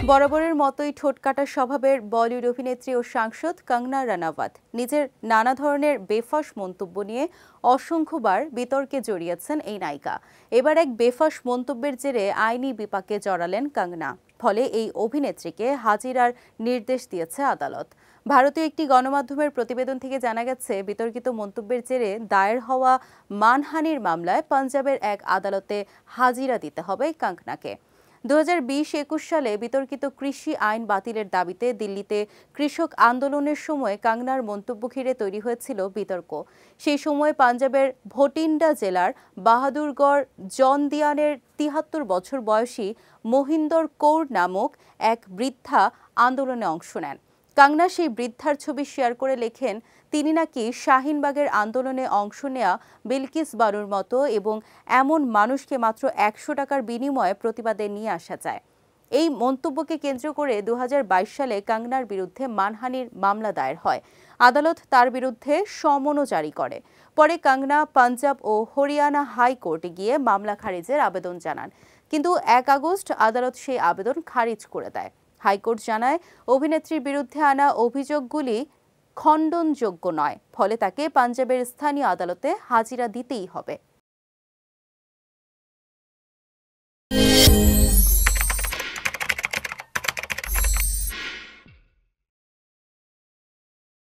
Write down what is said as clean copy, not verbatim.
বরাবরের মতোই ঠোঁটকাটা স্বভাবের বলিউড অভিনেত্রী ও সাংসদ কঙ্গনা রানাওয়াত নিজের নানা ধরনের বেফাঁস মন্তব্য নিয়ে অসংখ্যবার বিতর্কে জড়িয়েছেন এই নায়িকা। এবার এক বেফাঁস মন্তব্যের জেরে আইনি বিপাকে জড়ালেন কঙ্গনা। ফলে এই অভিনেত্রীকে হাজিরার নির্দেশ দিয়েছে আদালত। ভারতীয় একটি গণমাধ্যমের প্রতিবেদন থেকে জানা গেছে, বিতর্কিত মন্তব্যের জেরে দায়ের হওয়া মানহানির মামলায় পাঞ্জাবের এক আদালতে হাজিরা দিতে হবে কঙ্গনাকে। 2020-21 সালে বিতর্কিত কৃষি আইন বাতিলের দাবিতে দিল্লিতে কৃষক আন্দোলনের সময় কঙ্গনার মন্তব্য ঘিরে তৈরি হয়েছিল বিতর্ক। সেই সময় পাঞ্জাবের ভটিন্ডা জেলার বাহাদুরগড় জনদিয়ানের 73 বছর বয়সী মহিন্দর কৌর নামক এক বৃদ্ধা আন্দোলনে অংশ নেন। কঙ্গনা সেই বৃদ্ধার ছবি শেয়ার করে লেখেন, তিনি নাকি শাহিনবাগের আন্দোলনে অংশ নেয়া বিলকিস বানুর মতো এবং এমন মানুষকে মাত্র 100 টাকার বিনিময়ে প্রতিবাদে নিয়ে আসা যায়। এই মন্তব্যকে কেন্দ্র করে 2022 সালে কঙ্গনার বিরুদ্ধে মানহানির মামলা দায়ের হয়। আদালত তার বিরুদ্ধে সমনও জারি করে। পরে কঙ্গনা পাঞ্জাব ও হরিয়ানা হাইকোর্টে গিয়ে মামলা খারিজের আবেদন জানান, কিন্তু 1 আগস্ট আদালত সেই আবেদন খারিজ করে দেয়। হাইকোর্ট জানায়, অভিনেত্রীর বিরুদ্ধে আনা অভিযোগগুলি খণ্ডনযোগ্য নয়, ফলে তাকে পাঞ্জাবের স্থানীয় আদালতে হাজিরা দিতেই হবে।